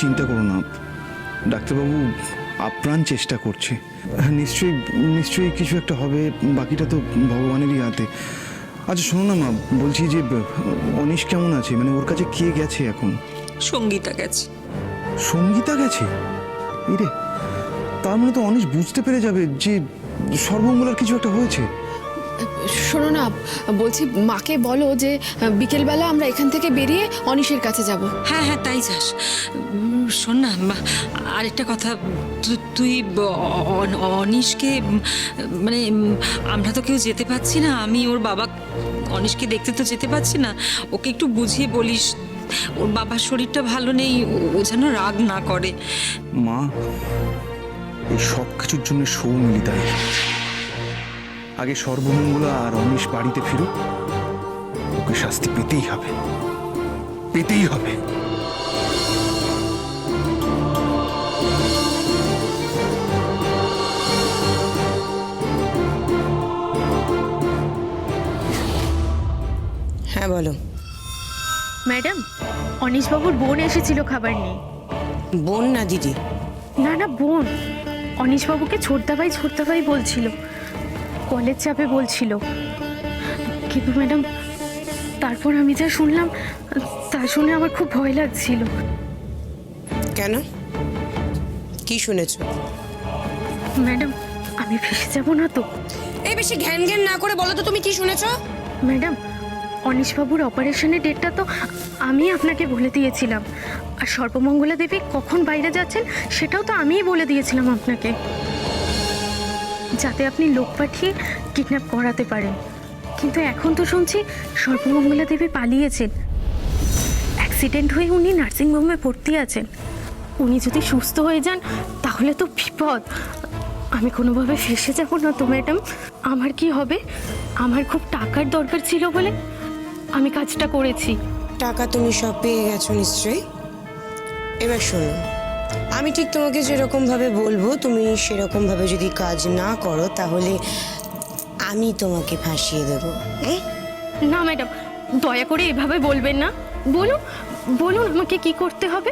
চিন্তা করো না, ডাক্তারবাবু আপ্রাণ চেষ্টা করছে। নিশ্চয়ই নিশ্চয়ই কিছু একটা হবে, বাকিটা তো ভগবানেরই হাতে। আচ্ছা শোনো না মা, বলছি যে অনিশ কেমন আছে, মানে ওর কাছে কে গেছে এখন? সঙ্গীতা গেছে। সঙ্গীতা গেছে? রে, তার মানে তো অনিশ বুঝতে পেরে যাবে যে সর্বমঙ্গলার কিছু একটা হয়েছে। শোনো না, বলছি মাকে বলো যে বিকেলবেলা আমরা এখান থেকে বেরিয়ে অনিশের কাছে যাব। হ্যাঁ হ্যাঁ, তাই যাস। শোন না, আরেকটা কথা, তুই অনিশকে, মানে আমরা তো কেউ যেতে পারছি না, আমি ওর বাবা অনিশকে দেখতে তো যেতে পারছি না, ওকে একটু বুঝিয়ে বলিস, ওর বাবার শরীরটা ভালো নেই, ও যেন রাগ না করে। মা, এই সব কিছুর জন্য সৌমিলি দায়ী। আগে সর্বমঙ্গলা আর অনিশ বাড়িতে ফিরুক, ওকে শাস্তি পেতেই হবে, পেতেই হবে। হ্যাঁ বলো। ম্যাডাম, অনিশবাবুর বোন এসেছিল খাবার নিয়ে। বোন না দিদি? না না, বোন। অনিশবাবুকে ছোটদাভাই বলছিল, কলেজ চাপে বলছিল। কিন্তু ম্যাডাম, তারপর আমি যা শুনলাম তা শুনে আমার খুব ভয় লাগছিল। কেন, কি শুনেছ? ম্যাডাম, আমি ফেসে যাব না তো? এই বেশি ঘ্যান ঘ্যান না করে বলো তো তুমি কি শুনেছ? ম্যাডাম, অনিশবাবুর অপারেশনের ডেটটা তো আমি আপনাকে বলে দিয়েছিলাম, আর সর্বমঙ্গলা দেবী কখন বাইরে যাচ্ছেন সেটাও তো আমিই বলে দিয়েছিলাম আপনাকে, যাতে আপনি লোক পাঠিয়ে কিডন্যাপ করাতে পারেন। কিন্তু এখন তো শুনছি সর্বমঙ্গলা দেবী পালিয়েছেন, অ্যাক্সিডেন্ট হয়ে উনি নার্সিংহোমে ভর্তি আছেন। উনি যদি সুস্থ হয়ে যান তাহলে তো বিপদ। আমি কোনোভাবে ফেসে যাব না তো ম্যাডাম? আমার কি হবে? আমার খুব টাকার দরকার ছিল বলে আমি কাজটা করেছি। টাকা তুমি সব পেয়ে গেছো নিশ্চয়ই। এবার শোনো, আমি ঠিক তোমাকে যেরকম ভাবে বলবো তুমি সেরকম ভাবে যদি কাজ না করো তাহলে আমি তোমাকে ফাঁসিয়ে দেবো। না ম্যাডাম, দয়া করে এভাবে বলবেন না। বলুন বলুন আমাকে কি করতে হবে?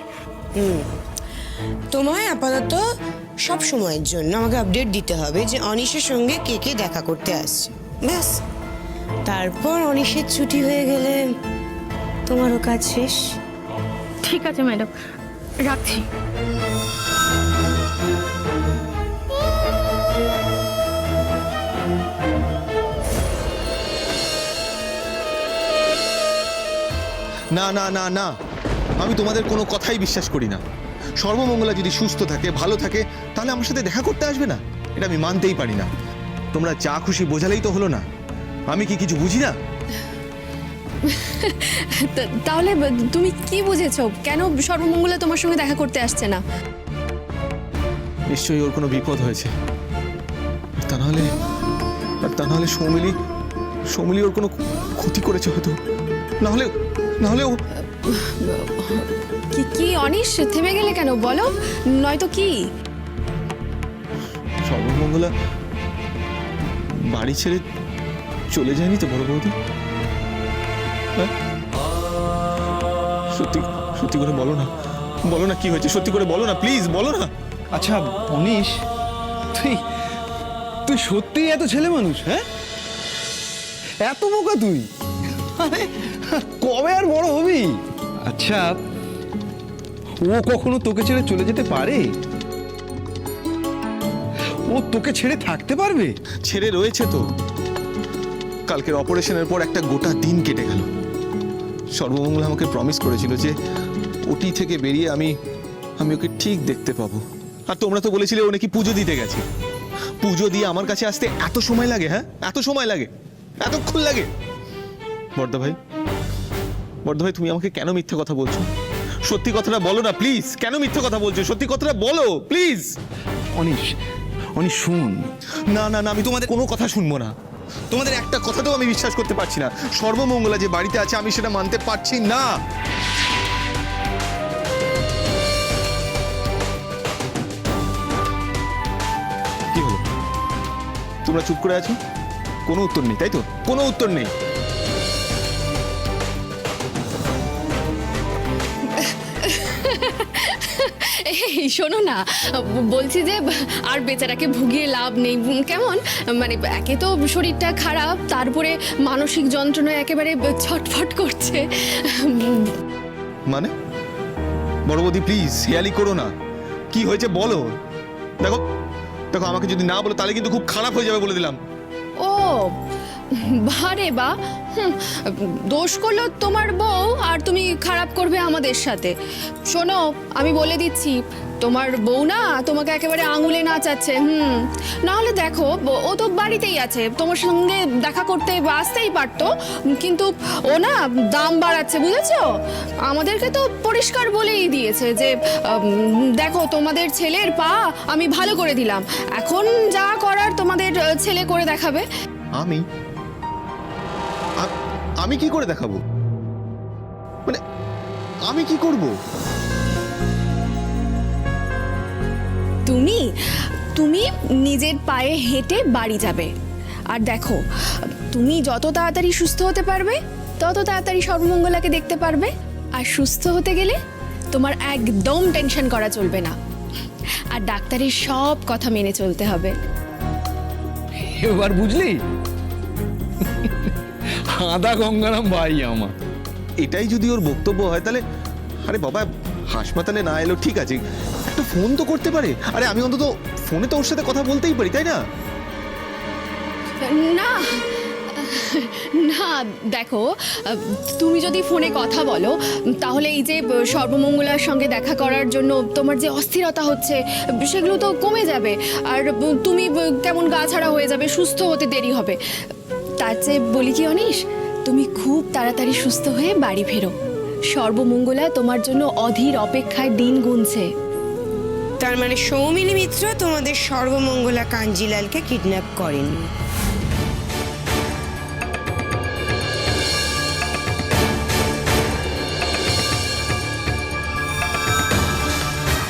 তোমায় আপাতত সব সময়ের জন্য আমাকে আপডেট দিতে হবে যে অনিশের সঙ্গে কে কে দেখা করতে আসছে, ব্যাস। তারপর অনিশের ছুটি হয়ে গেলে তোমারও কাজ শেষ। ঠিক আছে ম্যাডাম, রাখছি। না না না না, আমি তোমাদের কোনো কথাই বিশ্বাস করি না। সর্বমঙ্গলা যদি সুস্থ থাকে, ভালো থাকে, তাহলে আমার সাথে দেখা করতে আসবে না? এটা আমি মানতেই পারি না। তোমরা যা খুশি বোঝালেই তো হলো না। আমি কি কিছু বুঝি না? তাহলে তুমি কি বুঝেছো? কেন সর্বমঙ্গলা তোমার সঙ্গে দেখা করতে আসছে না? নিশ্চয়ই ওর কোনো বিপদ হয়েছে। আর তা নাহলে সৌমিলি ওর কোনো ক্ষতি করেছে হয়তো। নাহলে ও কি অনিশ, থেমে গেলে কেন বলো? নয়তো কি? সর্বমঙ্গলা বাড়ি ছেড়ে চলে যায়নি তো বড় বৌদি? হ্যাঁ? সত্যি করে বলো না কি হয়েছে, সত্যি করে বলো না, প্লিজ বলো না। আচ্ছা অনিশ, তুই সত্যিই এত ছেলে মানুষ? হ্যাঁ, এত বোকা তুই? আরে কবে আর বড় হবি? আচ্ছা, ও কখনো তোকে ছেড়ে চলে যেতে পারে? ও তোকে ছেড়ে থাকতে পারবে? ছেড়ে রয়েছে তো। কালকের অপারেশনের পর একটা গোটা দিন কেটে গেল। সর্বমঙ্গলা আমাকে প্রমিস করেছিল যে ওটি থেকে বেরিয়ে আমি ওকে ঠিক দেখতে পাবো। আর তোমরা তো বলেছিলে ও নাকি পুজো দিতে গেছে। পুজো দিয়ে আমার কাছে আসতে এত সময় লাগে? হ্যাঁ, এত সময় লাগে, এতক্ষণ লাগে? বড়দা ভাই, তুমি আমাকে কেন মিথ্যে কথা বলছো? সত্যি কথাটা বলো না প্লিজ। কেন মিথ্যে কথা বলছো? সত্যি কথাটা বলো প্লিজ। অনিশ শুন। না না না, আমি তোমাদের কোনো কথা শুনবো না। তোমাদের একটা কথাতেও আমি বিশ্বাস করতে পারছি না। সর্বমঙ্গলা যে বাড়িতে আছে আমি সেটা মানতে পারছি না। কি হলো, তোমরা চুপ করে আছো? কোনো উত্তর নেই, তাই তো? কোনো উত্তর নেই। এই শোনো না, বলছি যে আর বেচারাকে ভুগিয়ে লাভ নেই, কেমন? মানে একে তো শরীরটা খারাপ, তারপরে মানসিক যন্ত্রণায় একেবারে ছটফট করছে। মানে বড় বৌদি প্লিজ হেয়ালি করো না, কি হয়েছে বলো। দেখো দেখো আমাকে যদি না বলো তাহলে কিন্তু খুব খারাপ হয়ে যাবে বলে দিলাম। ও বারে বা, দোষ করলো তোমার বউ আর তুমি খারাপ করবে আমাদের সাথে। শোনো, আমি বলে দিচ্ছি, তোমার বউ না তোমাকে একেবারে আঙুলে নাচাচ্ছে। না হলে দেখো, ও তো বাড়িতেই আছে, তোমার সঙ্গে দেখা করতে আসতেই পারতো, কিন্তু ও না দাম বাড়াচ্ছে, বুঝেছো? আমাদেরকে তো পরিষ্কার বলেই দিয়েছে যে দেখো তোমাদের ছেলের পা আমি ভালো করে দিলাম, এখন যা করার তোমাদের ছেলে করে দেখাবে। আমি কি করে দেখাবো? মানে আমি কি করব? তুমি নিজের পায়ে হেঁটে বাড়ি যাবে। আর দেখো, তুমি যত তাড়াতাড়ি সুস্থ হতে পারবে তত তাড়াতাড়ি সর্বমঙ্গলাকে দেখতে পারবে। আর সুস্থ হতে গেলে তোমার একদম টেনশন করা চলবে না, আর ডাক্তারের সব কথা মেনে চলতে হবে। এবার বুঝলি? আদা গঙ্গারাম ভাই আমার। এটাই যদি ওর বক্তব্য হয় তাহলে, আরে বাবা হাসপাতালে না এলো ঠিক আছে, একটা ফোন তো করতে পারে। আরে আমি অন্তত ফোনে তো ওর সাথে কথা বলতেই পারি, তাই না? না না, দেখো, তুমি যদি ফোনে কথা বলো তাহলে এই যে সর্বমঙ্গলার সঙ্গে দেখা করার জন্য তোমার যে অস্থিরতা হচ্ছে সেগুলো তো কমে যাবে, আর তুমি কেমন গা ছাড়া হয়ে যাবে, সুস্থ হতে দেরি হবে। তার চেয়ে বলি কি অনিশ, তুমি খুব তাড়াতাড়ি সুস্থ হয়ে বাড়ি ফেরো। সর্বমঙ্গলা তোমার জন্য অধীর অপেক্ষায় দিন গুনছে। তার মানে সৌমিলি মিত্র তোমাদের সর্বমঙ্গলা কাঞ্জিলালকে কিডন্যাপ করেন?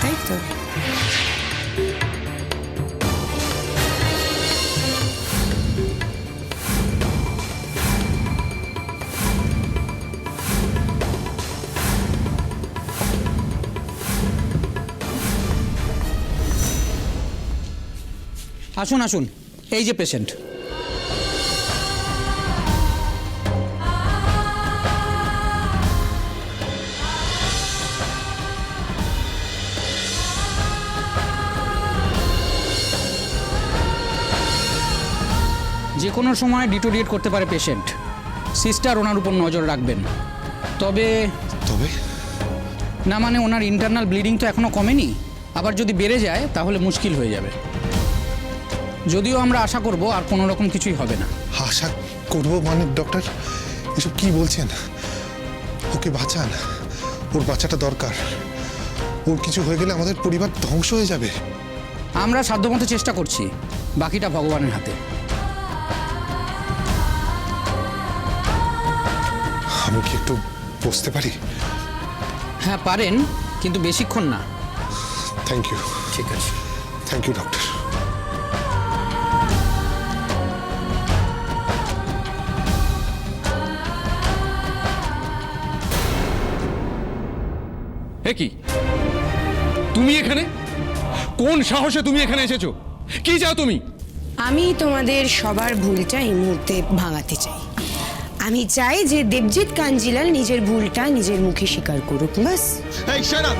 তাই তো? আসুন আসুন, এই যে পেশেন্ট। যে কোনো সময় ডিটোরিয়েট করতে পারে পেশেন্ট। সিস্টার ওনার উপর নজর রাখবেন। তবে না, মানে ওনার ইন্টারনাল ব্লিডিং তো এখনো কমেনি, আবার যদি বেড়ে যায় তাহলে মুশকিল হয়ে যাবে। যদিও আমরা আশা করব আর কোনো রকম কিছুই হবে না। আশা করবো মানে ডক্টর এসব কি বলছেন? ওকে বাঁচান, ওর বাচ্চাটা দরকার। ওর কিছু হয়ে গেলে আমাদের পরিবার ধ্বংস হয়ে যাবে। আমরা সাধ্যমতো চেষ্টা করছি, বাকিটা ভগবানের হাতে। আমি কি একটু বসতে পারি? হ্যাঁ পারেন, কিন্তু বেশিক্ষণ না। Thank you. ঠিক আছে। Thank you doctor. এ কি, তুমি এখানে? কোন সাহসে তুমি এখানে এসেছো? কি চাও তুমি? আমি তোমাদের সবার ভুলটা এই মুহূর্তে ভাঙাতে চাই। আমি চাই যে দেবজিৎ কাঞ্জিলাল নিজের ভুলটা নিজের মুখে স্বীকার করুক, বাস। এই shut up!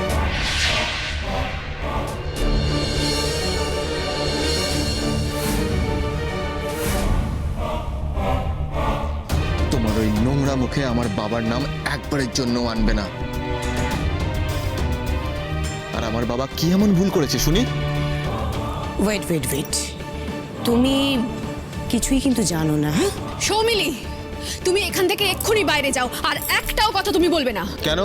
তোমার ওই নোংরা মুখে আমার বাবার নাম একবারের জন্য আনবে না। আর আমার বাবা কি এমন ভুল করেছে শুনি? ওয়েট, তুমি কিছুই কিন্তু জানো না। হ্যাঁ, সৌমিলি, তুমি এখান থেকে এক্ষুনি বাইরে যাও, আর একটাও কথা তুমি বলবে না। কেন?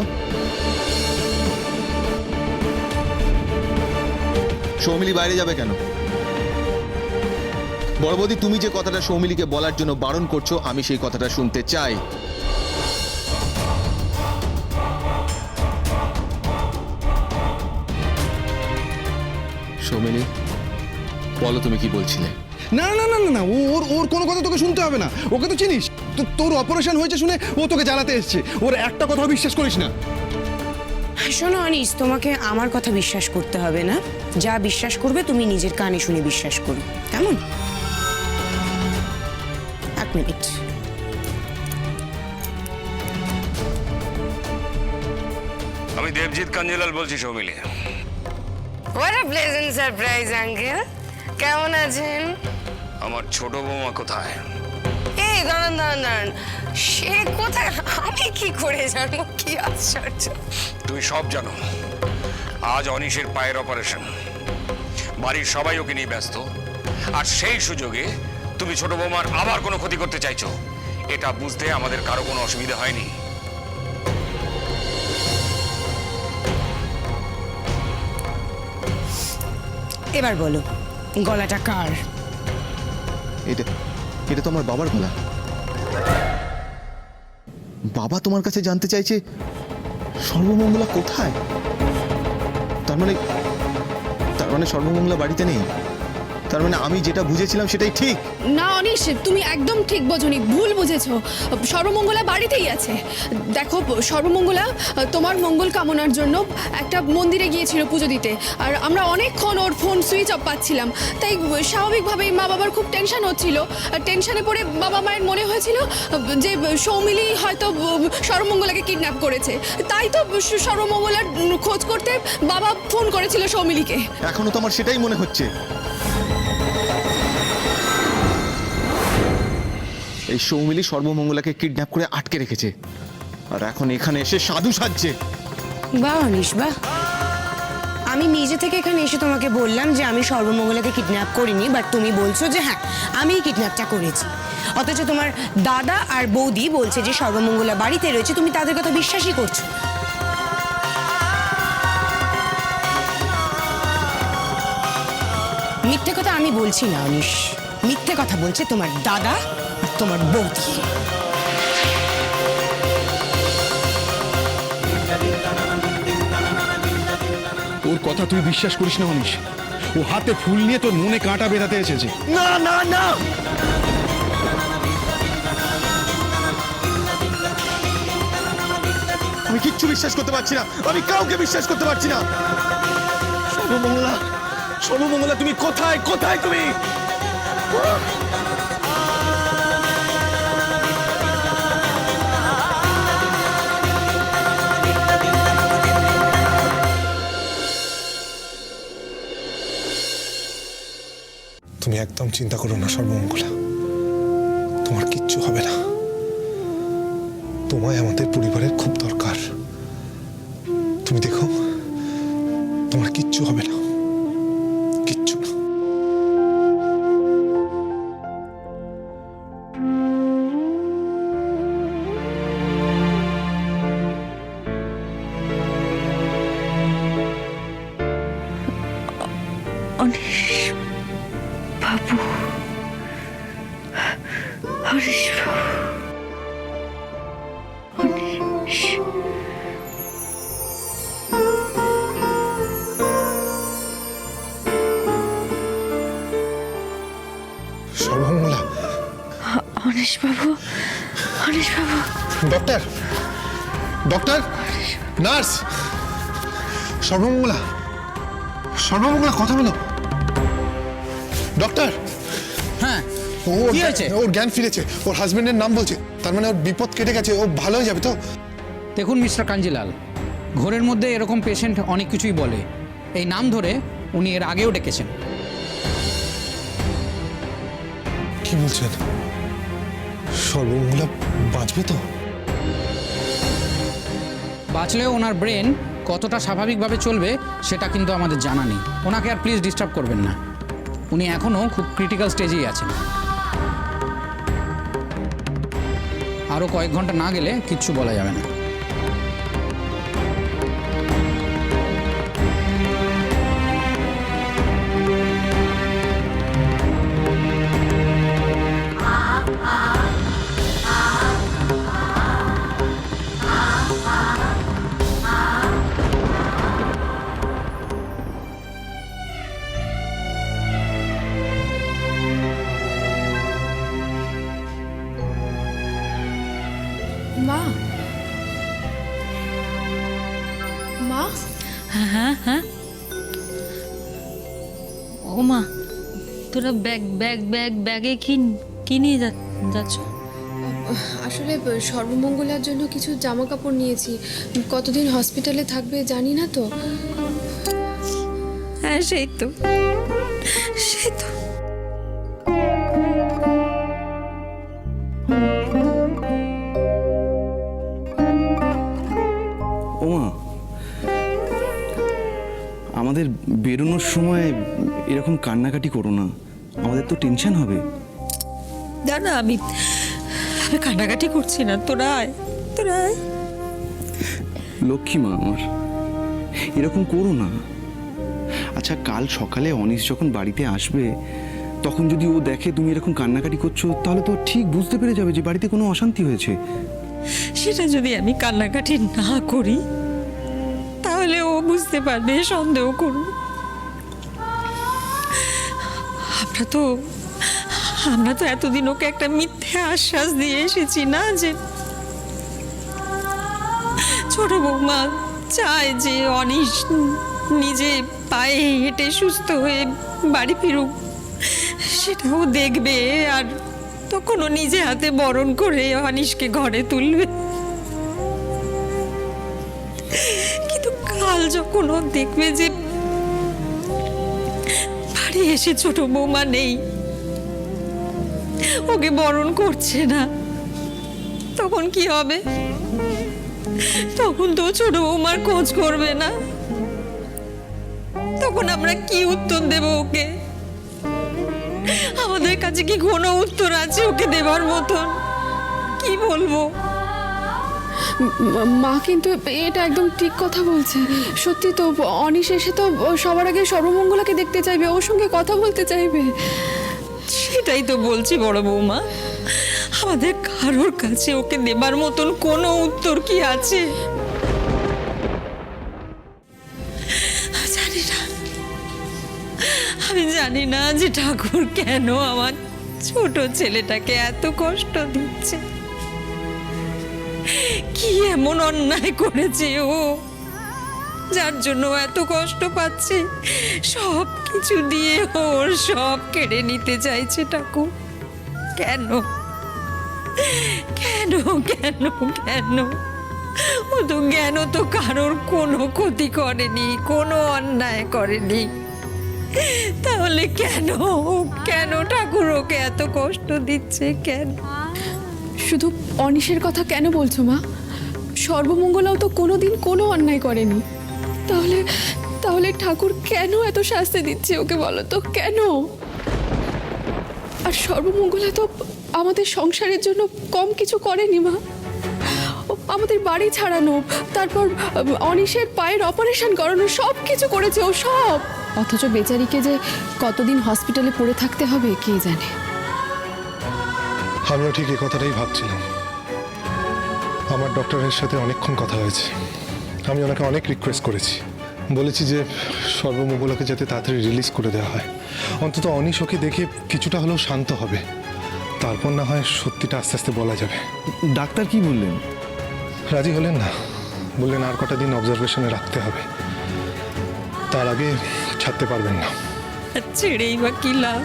সৌমিলি বাইরে যাবে কেন? বড় বৌদি, তুমি যে কথাটা সৌমিলিকে বলার জন্য বারণ করছো, আমি সেই কথাটা শুনতে চাই। সৌমিলি, বলো তুমি কি বলছিলে? না না না না না, ওর ওর কোনো কথা তোকে শুনতে হবে না। ওকে তো চিনিস, তোর অপারেশন হয়েছে শুনে ও তোকে জ্বালাতে এসছে। ওর একটা কথা বিশ্বাস করিস না। শোনো অনিস, তোমাকে আমার কথা বিশ্বাস করতে হবে না। যা বিশ্বাস করবে তুমি নিজের কানে শুনে বিশ্বাস করো, কেমন? এক মিনিট। আমি দেবজিৎ কাঞ্জিলাল বলছি Soumili. What a pleasant surprise, uncle. কেমন আছেন? আমার ছোট বৌমা কোথায়? এই দাঁড়ান দাঁড়ান দাঁড়ান, সে কোথায়? আমি কি করে জানবো? কি আশ্চর্য! তুমি সব জানো। আজ অনিশের পায়ের অপারেশন, বাড়ির সবাই ওকে নিয়ে ব্যস্ত, আর সেই সুযোগে তুমি ছোট বৌমার আবার কোনো ক্ষতি করতে চাইছো। এটা বুঝতে আমাদের কারো কোনো অসুবিধা হয়নি। এবার বলো, গলাটা কার? এটা এটা তো আমার বাবার গলা। বাবা তোমার কাছে জানতে চাইছে সর্বমঙ্গলা কোথায়। তার মানে সর্বমঙ্গলা বাড়িতে নেই। তার মানে আমি যেটা বুঝেছিলাম সেটাই ঠিক। না অনিশ, তুমি একদম ঠিক বোঝনি, ভুল বুঝেছো। সর্বমঙ্গলা বাড়িতেই আছে। দেখো, সর্বমঙ্গলা তোমার মঙ্গল কামনার জন্য একটা মন্দিরে গিয়েছিল পুজো দিতে, আর আমরা অনেকক্ষণ ওর ফোন সুইচ অফ পাচ্ছিলাম। তাই স্বাভাবিকভাবেই মা বাবার খুব টেনশন হচ্ছিল। আর টেনশনে পড়ে বাবা মায়ের মনে হয়েছিল যে সৌমিলি হয়তো সর্বমঙ্গলাকে কিডন্যাপ করেছে। তাই তো সর্বমঙ্গলার খোঁজ করতে বাবা ফোন করেছিল সৌমিলিকে। এখনো তো আমার সেটাই মনে হচ্ছে। এই সৌমিলি সর্বমঙ্গলাকে কিডন্যাপ করে আটকে রেখেছে, আর এখন এখানে এসে সাধু সাজছে। বাহ অনিশ বাহ, আমি নিজে থেকে এখানে এসে তোমাকে বললাম যে আমি সর্বমঙ্গলাকে কিডন্যাপ করিনি, বাট তুমি বলছো যে হ্যাঁ আমি কিডন্যাপটা করেছি। অথচ তোমার দাদা আর বৌদি বলছে যে সর্বমঙ্গলা বাড়িতে রয়েছে, তুমি তাদের কথা বিশ্বাসই করছো। মিথ্যে কথা আমি বলছি না অনিশ, মিথ্যে কথা বলছে তোমার দাদা আর তোমার বৌদি। ওর কথা তুই বিশ্বাস করিস না অনিশ। ও হাতে ফুল নিয়ে তোর মনে কাঁটা বেঁধাতে এসেছে। না না না, আমি কিচ্ছু বিশ্বাস করতে পারছি না। আমি কাউকে বিশ্বাস করতে পারছি না। সর্বমঙ্গলা, সর্বমঙ্গলা তুমি কোথায়? কোথায় তুমি? তুমি একদম চিন্তা করো না সর্বমঙ্গলা, তোমার কিচ্ছু হবে না। তোমায় আমাদের পরিবারের খুব দরকার। তুমি দেখো, তোমার কিচ্ছু হবে না, কিচ্ছু না। অনিশ বাবু, অনিশ বাবু, অনিশ। সর্বমঙ্গলা, অনিশ বাবু, অনিশ বাবু। Doctor, doctor, nurse, Sarbamangala, Sarbamangala কথা বলো। ডক্টর, হ্যাঁ, ওর কি হয়েছে? ওর জ্ঞান ফিরেছে, ওর হাজবেন্ডের নাম বলছে, তার মানে ওর বিপদ কেটে গেছে, ও ভালো হয়ে যাবে তো? দেখুন মিস্টার কাঞ্জিলাল, ঘোরের মধ্যে এরকম পেশেন্ট অনেক কিছুই বলে। এই নাম ধরে উনি এর আগেও ডেকেছেন। কি বলছেন? সর্বমঙ্গলা বাঁচবে তো? বাঁচলেও ওনার ব্রেন কতটা স্বাভাবিকভাবে চলবে সেটা কিন্তু আমাদের জানা নেই। ওনাকে আর প্লিজ ডিস্টার্ব করবেন না, উনি এখনও খুব ক্রিটিক্যাল স্টেজেই আছেন। আরও কয়েক ঘন্টা না গেলে কিচ্ছু বলা যাবে না। মা, মা, হ্যাঁ হ্যাঁ। ও মা, তোরা ব্যাগে কি নিয়ে যাচ্ছ? আসলে সর্বমঙ্গলার জন্য কিছু জামা কাপড় নিয়েছি। কতদিন হসপিটালে থাকবে জানি না তো। হ্যাঁ সেই তো। ওমা, আমাদের বেরোনোর সময় এরকম কান্নাকাটি করো না, আমাদের তো টেনশন হবে। না আমি কান্নাকাটি করছি না, তোরা আয়। লক্ষ্মী মা আমার, এরকম করো না। আচ্ছা, কাল সকালে অনিশ যখন বাড়িতে আসবে তখন যদি ও দেখে তুমি এরকম কান্নাকাটি করছো, তাহলে তো ঠিক বুঝতে পেরে যাবে যে বাড়িতে কোনো অশান্তি হয়েছে। সেটা যদি আমি কান্নাকাটি না করি তাহলে ও বুঝতে পারবে, সন্দেহ করবে। আমরা তো এতদিন ওকে একটা মিথ্যে আশ্বাস দিয়ে এসেছি না, যে ছোট বৌমা চায় যে অনিশ নিজে পায়ে হেঁটে সুস্থ হয়ে বাড়ি ফিরুক, সেটাও দেখবে, আর তখন ও নিজে হাতে বরণ করে অনিশকে ঘরে তুলবে। কিন্তু কাল যখন ও দেখবে যে বাড়ি এসে ছোট বৌমা নেই, ওকে বরণ করছে না, তখন কি হবে? তখন তো ছোট বৌমার খোঁজ করবে না। তখন আমরা কি উত্তর দেব ওকে? আমাদের কাছে কি কোনো উত্তর আছে ওকে দেবার মতন? কি বলবো? মা কিন্তু এটা একদম ঠিক কথা বলছে। সত্যি তো, অনিশ এসে তো সবার আগে সর্বমঙ্গলাকে দেখতে চাইবে, ওর সঙ্গে কথা বলতে চাইবে। সেটাই তো বলছি বড় বৌমা, আমাদের কারোর কাছে ওকে দেবার মতন কোনো উত্তর কি আছে? আমি জানি না যে ঠাকুর কেন আমার ছোট ছেলেটাকে এত কষ্ট দিচ্ছে। কি এমন অন্যায় করেছে ও, যার জন্য এত কষ্ট পাচ্ছে? সব কিছু দিয়ে ওর সব কেড়ে নিতে চাইছে ঠাকুর। কেন কেন কেন কেন? ও তো জ্ঞান তো কারোর কোনো ক্ষতি করেনি, কোনো অন্যায় করেনি, তাহলে কেন ঠাকুর ওকে এত কষ্ট দিচ্ছে? কেন? শুধু অনিশের কথা কেন বলছো মা? সর্বমঙ্গলাও তো কোনোদিন কোনো অন্যায় করেনি। তাহলে ঠাকুর কেন এত শাস্তি দিচ্ছে ওকে, বলো তো কেন? আর সর্বমঙ্গলা তো আমাদের সংসারের জন্য কম কিছু করেনি মা। আমাদের বাড়ি ছাড়ানো, তারপর অনিশের পায়ের অপারেশন করানো, সব কিছু করেছে ও, সব। অথচ বেচারিকে যে কতদিন হসপিটালে পড়ে থাকতে হবে কে জানে। আমিও ঠিক এই কথাটাই ভাবছিলাম। আমার ডক্টরের সাথে অনেকক্ষণ কথা হয়েছে। আমি ওনাকে অনেক রিকোয়েস্ট করেছি, বলেছি যে সর্বমঙ্গলাকে যাতে তাড়াতাড়ি রিলিজ করে দেওয়া হয়। অন্তত অনিশ ওকে দেখে কিছুটা হলেও শান্ত হবে, তারপর না হয় সত্যিটা আস্তে আস্তে বলা যাবে। ডাক্তার কি বললেন? রাজি হলেন না, বললেন আর কটা দিন অবজারভেশনে রাখতে হবে, তার আগে ছাড়তে পারবেন না। ছেড়েই বা কি লাভ?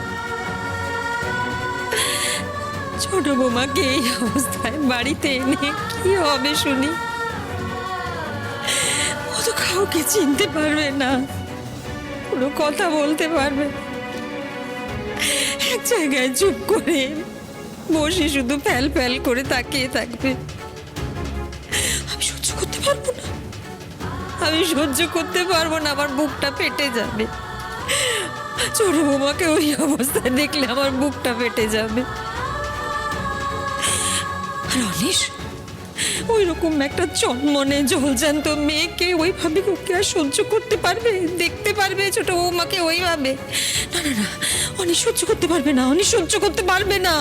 ছোট বৌমাকে এই অবস্থায় বাড়িতে এনে কি হবে শুনি? ও তো কাউকে চিনতে পারবে না, কোনো কথা বলতে পারবে না, এক জায়গায় চুপ করে বসে শুধু ফ্যাল ফ্যাল করে তাকিয়ে থাকবে। আমি সহ্য করতে পারবো না, আমার বুকটা ফেটে যাবে। ছোট বৌমাকে ওই অবস্থায় দেখলে আমার বুকটা ফেটে যাবে। আর অনিশ ওই রকম একটা চনমনে জলজ্যান্ত মেয়েকে ওইভাবে ওকে আর সহ্য করতে পারবে, দেখতে পারবে ছোট বৌমাকে ওইভাবে? না, অনিশ সহ্য করতে পারবে না, অনিশ সহ্য করতে পারবে না।